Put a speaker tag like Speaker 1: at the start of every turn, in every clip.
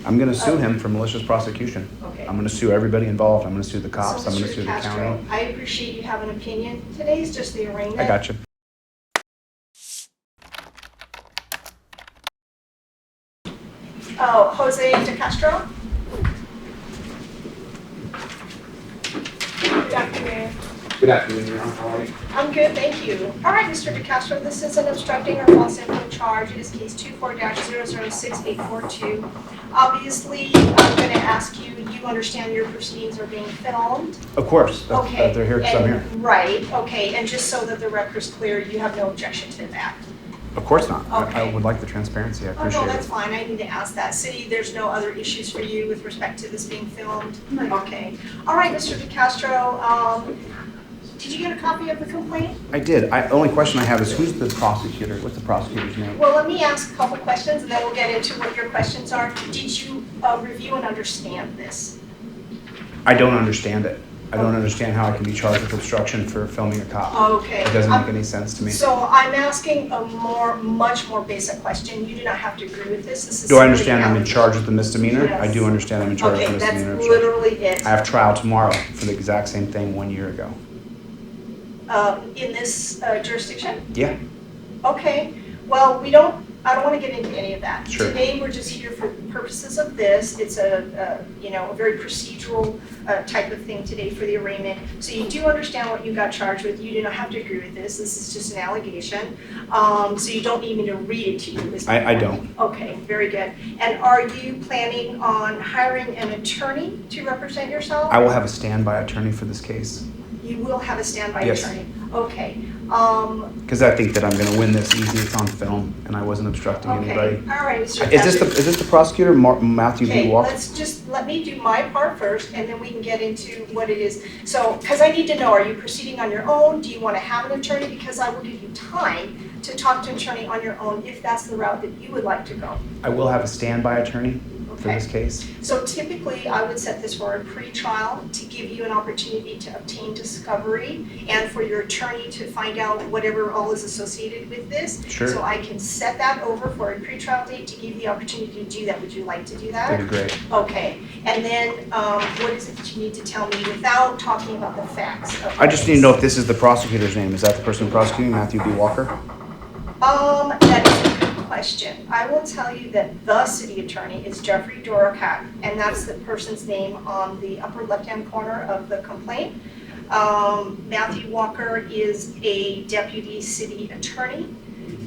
Speaker 1: I'm going to sue him for malicious prosecution.
Speaker 2: Okay.
Speaker 1: I'm going to sue everybody involved. I'm going to sue the cops.
Speaker 2: So,
Speaker 1: I'm going to
Speaker 2: Mr.
Speaker 1: sue the
Speaker 2: DeCastro,
Speaker 1: county.
Speaker 2: I appreciate you have an opinion. Today's just the arraignment.
Speaker 1: I got you.
Speaker 2: Oh, Jose DeCastro? Good afternoon.
Speaker 1: Good afternoon, Your Honor. How are you?
Speaker 2: I'm good, thank you. All right, Mr. DeCastro, this is an obstructing or false info charge. It is case 24-006842. Obviously, I'm going to ask you, you understand your proceedings are being filmed?
Speaker 1: Of course.
Speaker 2: Okay.
Speaker 1: They're here because I'm here.
Speaker 2: Right, okay, and just so that the record's clear, you have no objection to that?
Speaker 1: Of course not.
Speaker 2: Okay.
Speaker 1: I would like the transparency. I
Speaker 2: Oh,
Speaker 1: appreciate
Speaker 2: no, that's
Speaker 1: it.
Speaker 2: fine. I need to ask that. City, there's no other issues for you with respect to this being filmed? Okay. All right, Mr. DeCastro, did you get a copy of the complaint?
Speaker 1: I did. Only question I have is who's the prosecutor? What's the prosecutor's name?
Speaker 2: Well, let me ask a couple questions and then we'll get into what your questions are. Did you review and understand this?
Speaker 1: I don't understand it. I don't understand how I can be charged with obstruction for filming a cop.
Speaker 2: Okay.
Speaker 1: It doesn't make any sense to me.
Speaker 2: So I'm asking a much more basic question. You do not have to agree with this. This is
Speaker 1: Do I understand I'm in charge of the misdemeanor?
Speaker 2: Yes.
Speaker 1: I do understand I'm in charge of the
Speaker 2: Okay,
Speaker 1: misdemeanor.
Speaker 2: that's literally it.
Speaker 1: I have trial tomorrow for the exact same thing 1 year ago.
Speaker 2: In this jurisdiction?
Speaker 1: Yeah.
Speaker 2: Okay, well, I don't want to get into any of that.
Speaker 1: Sure.
Speaker 2: Today, we're just here for purposes of this. It's a very procedural type of thing today for the arraignment. So you do understand what you got charged with. You do not have to agree with this. This is just an allegation. So you don't need me to read it to you.
Speaker 1: I don't.
Speaker 2: Okay, very good. And are you planning on hiring an attorney to represent yourself?
Speaker 1: I will have a standby attorney for this case.
Speaker 2: You will have a standby
Speaker 1: Yes.
Speaker 2: attorney? Okay.
Speaker 1: Because I think that I'm going to win this easy. It's on film, and I wasn't obstructing anybody.
Speaker 2: All right, Mr.
Speaker 1: Is this the prosecutor, Matthew B.
Speaker 2: Okay,
Speaker 1: Walker?
Speaker 2: let me do my part first, and then we can get into what it is. So, because I need to know, are you proceeding on your own? Do you want to have an attorney? Because I will give you time to talk to an attorney on your own if that's the route that you would like to go.
Speaker 1: I will have a standby attorney for this case.
Speaker 2: So typically, I would set this for a pre-trial to give you an opportunity to obtain discovery and for your attorney to find out whatever all is associated with this.
Speaker 1: Sure.
Speaker 2: So I can set that over for a pre-trial date to give you the opportunity to do that. Would you like to do that?
Speaker 1: That'd be great.
Speaker 2: Okay. And then what is it that you need to tell me without talking about the facts? Of
Speaker 1: I just need to know if this is the prosecutor's name. Is that the person prosecuting, Matthew B. Walker?
Speaker 2: That is a good question. I will tell you that the city attorney is Jeffrey Dorokat, and that's the person's name on the upper left-hand corner of the complaint. Matthew Walker is a deputy city attorney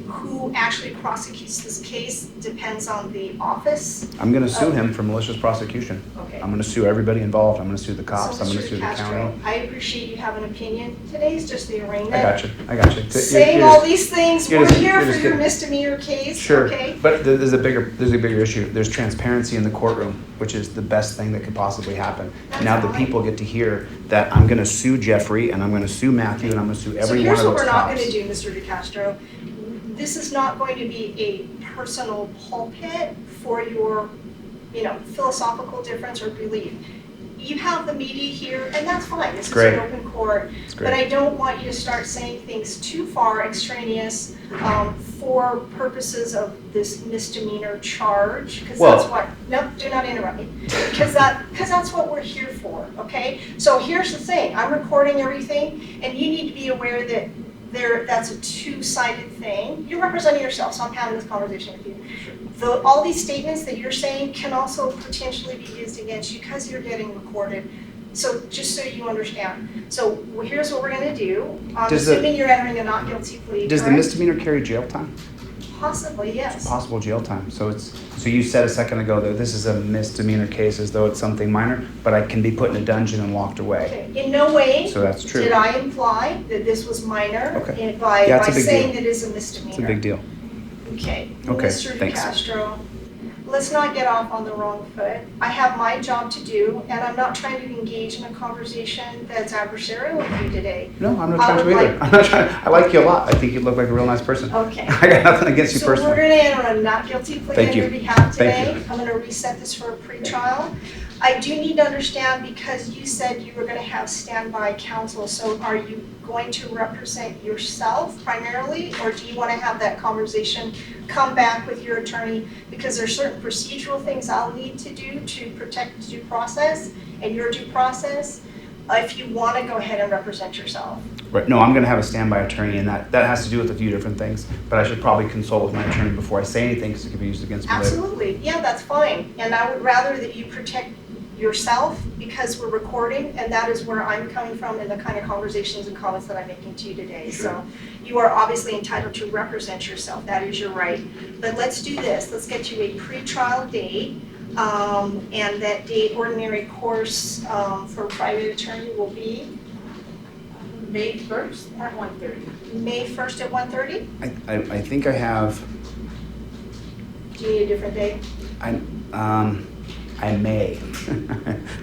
Speaker 2: who actually prosecutes this case. Depends on the office.
Speaker 1: I'm going to sue him for malicious prosecution.
Speaker 2: Okay.
Speaker 1: I'm going to sue everybody involved. I'm going to sue the cops.
Speaker 2: So,
Speaker 1: I'm going to
Speaker 2: Mr.
Speaker 1: sue the
Speaker 2: DeCastro,
Speaker 1: county.
Speaker 2: I appreciate you have an opinion. Today's just the arraignment.
Speaker 1: I got you.
Speaker 2: Saying all these things,
Speaker 1: you're
Speaker 2: we're
Speaker 1: just-
Speaker 2: here
Speaker 1: you're
Speaker 2: for
Speaker 1: just
Speaker 2: your
Speaker 1: kidding.
Speaker 2: misdemeanor case,
Speaker 1: Sure,
Speaker 2: okay?
Speaker 1: but there's a bigger issue. There's transparency in the courtroom, which is the best thing that could possibly happen.
Speaker 2: That's
Speaker 1: Now the
Speaker 2: fine.
Speaker 1: people get to hear that I'm going to sue Jeffrey, and I'm going to sue Matthew, and I'm going to sue every one of
Speaker 2: So here's what
Speaker 1: those
Speaker 2: we're not
Speaker 1: cops.
Speaker 2: going to do, Mr. DeCastro. This is not going to be a personal pulpit for your, philosophical difference or belief. You have the media here, and that's fine. This
Speaker 1: Great.
Speaker 2: is an open court.
Speaker 1: It's
Speaker 2: But
Speaker 1: great.
Speaker 2: I don't want you to start saying things too far extraneous for purposes of this misdemeanor charge, because
Speaker 1: Well-
Speaker 2: that's what. No, do not interrupt me, because that's what we're here for. Okay. So here's the thing. I'm recording everything, and you need to be aware that that's a two-sided thing. You're representing yourself, so I'm having this conversation with you. All these statements that you're saying can also potentially be used against you because you're getting recorded. So just so you understand. So here's what we're going to do. I'm assuming you're entering a not guilty plea.
Speaker 1: Does the
Speaker 2: correct?
Speaker 1: misdemeanor carry jail time?
Speaker 2: Possibly, yes.
Speaker 1: Possible jail time. So you said a second ago that this is a misdemeanor case as though it's something minor, but I can be put in a dungeon and locked away.
Speaker 2: Okay. In no way
Speaker 1: So that's true.
Speaker 2: did I imply that this was minor
Speaker 1: Okay.
Speaker 2: by
Speaker 1: Yeah, it's a big
Speaker 2: saying
Speaker 1: deal.
Speaker 2: that it's a misdemeanor.
Speaker 1: It's a big deal.
Speaker 2: Okay.
Speaker 1: Okay,
Speaker 2: Mr.
Speaker 1: thanks.
Speaker 2: DeCastro, let's not get off on the wrong foot. I have my job to do, and I'm not trying to engage in a conversation that's adversarial with you today.
Speaker 1: No, I'm not
Speaker 2: I
Speaker 1: trying to
Speaker 2: would
Speaker 1: either.
Speaker 2: like-
Speaker 1: I'm not trying. I like you a lot. I think you look like a real nice person.
Speaker 2: Okay.
Speaker 1: I got nothing against you
Speaker 2: So we're
Speaker 1: personally.
Speaker 2: going to enter a not guilty plea
Speaker 1: Thank
Speaker 2: on
Speaker 1: you.
Speaker 2: your behalf
Speaker 1: Thank
Speaker 2: today. I'm going to reset this for a pretrial. I do need to understand because you said you were going to have standby counsel. So are you going to represent yourself primarily, or do you want to have that conversation, come back with your attorney? Because there's certain procedural things I'll need to do to protect due process and your due process, if you want to go ahead and represent yourself.
Speaker 1: Right, no, I'm gonna have a standby attorney, and that has to do with a few different things, but I should probably consult with my attorney before I say anything, because it could be used against me later.
Speaker 2: Absolutely, yeah, that's fine. And I would rather that you protect yourself, because we're recording, and that is where I'm coming from and the kind of conversations and comments that I'm making to you today.
Speaker 1: Sure.
Speaker 2: So you are obviously entitled to represent yourself, that is your right. But let's do this, let's get you a pre-trial date, and that date, ordinary course for private attorney will be
Speaker 3: May 1st at 1:30.
Speaker 2: May 1st at 1:30?
Speaker 1: I think I have,
Speaker 2: Do you need a different date?
Speaker 1: I may.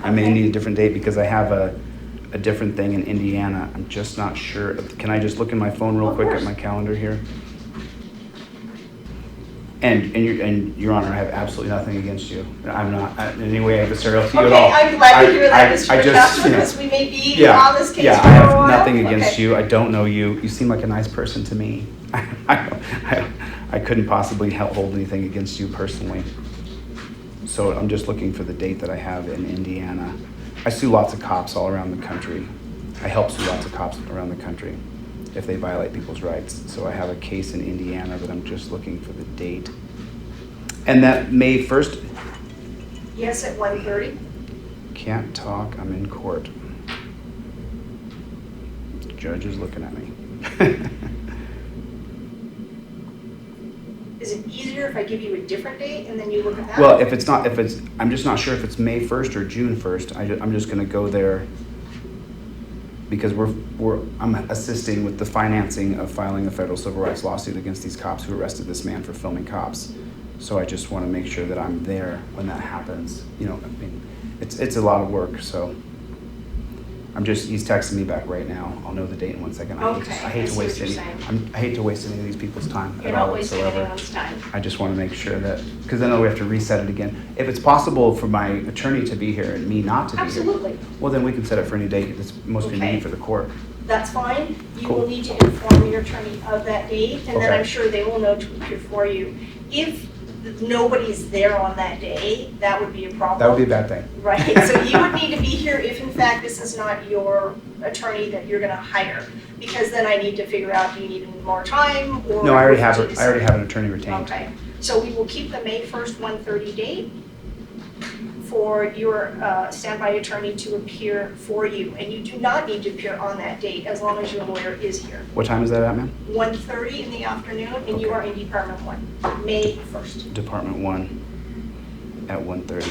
Speaker 1: I may need a different date because I have a different thing in Indiana. I'm just not sure. Can I just look in my phone real
Speaker 2: Of
Speaker 1: quick
Speaker 2: course.
Speaker 1: at my calendar here? And Your Honor, I have absolutely nothing against you. I'm not in any way adversarial to you at all.
Speaker 2: Okay, I'm glad to hear that, Mr.
Speaker 1: I just,
Speaker 2: DeCastro,
Speaker 1: you know,
Speaker 2: because we may be
Speaker 1: yeah,
Speaker 2: on this case
Speaker 1: yeah,
Speaker 2: for
Speaker 1: I
Speaker 2: a
Speaker 1: have
Speaker 2: while.
Speaker 1: nothing against
Speaker 2: Okay.
Speaker 1: you. I don't know you. You seem like a nice person to me. I couldn't possibly hold anything against you personally. So I'm just looking for the date that I have in Indiana. I sue lots of cops all around the country. I help sue lots of cops around the country if they violate people's rights. So I have a case in Indiana, but I'm just looking for the date. And that May 1st,
Speaker 2: Yes, at 1:30?
Speaker 1: can't talk, I'm in court. The judge is looking at me.
Speaker 2: Is it easier if I give you a different date and then you look at that?
Speaker 1: Well, I'm just not sure if it's May 1st or June 1st. I'm just gonna go there because I'm assisting with the financing of filing a federal civil rights lawsuit against these cops who arrested this man for filming cops. So I just wanna make sure that I'm there when that happens. You know, I mean, it's a lot of work, so. He's texting me back right now. I'll know the date in 1 second.
Speaker 2: Okay,
Speaker 1: I hate
Speaker 2: I
Speaker 1: to
Speaker 2: see
Speaker 1: waste
Speaker 2: what
Speaker 1: any,
Speaker 2: you're saying.
Speaker 1: I hate to waste any of these people's time
Speaker 2: You're
Speaker 1: at all
Speaker 2: not wasting
Speaker 1: whatsoever.
Speaker 2: anyone's time.
Speaker 1: I just want to make sure that, because then we have to reset it again. If it's possible for my attorney to be here and me not to be here,
Speaker 2: Absolutely,
Speaker 1: well, then we can set it for any date that's most
Speaker 2: Okay.
Speaker 1: convenient for the court.
Speaker 2: that's fine. You
Speaker 1: Cool.
Speaker 2: will need to inform your attorney of that date, and then
Speaker 1: Okay.
Speaker 2: I'm sure they will know to appear for you. If nobody's there on that day, that would be a problem.
Speaker 1: That would be a bad thing.
Speaker 2: Right, so you would need to be here if in fact this is not your attorney that you're gonna hire. Because then I need to figure out, do you need more time or?
Speaker 1: No, I already
Speaker 2: what
Speaker 1: have,
Speaker 2: would you
Speaker 1: I already
Speaker 2: decide?
Speaker 1: have an attorney retained.
Speaker 2: Okay, so we will keep the May 1st, 1:30 date for your standby attorney to appear for you. And you do not need to appear on that date as long as your lawyer is here.
Speaker 1: What time is that at, ma'am?
Speaker 2: 1:30 in the afternoon, and you are in Department 1, May 1st.
Speaker 1: Department 1 at 1:30.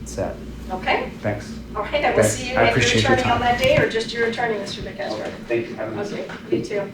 Speaker 1: Set.
Speaker 2: Okay,
Speaker 1: Thanks.
Speaker 2: all right, I will
Speaker 1: Thanks.
Speaker 2: see you
Speaker 1: I
Speaker 2: and your
Speaker 1: appreciate your
Speaker 2: attorney on
Speaker 1: time.
Speaker 2: that day, or just your attorney, Mr. DeCastro.
Speaker 1: Thank you. Have a nice day.
Speaker 2: Okay, you too.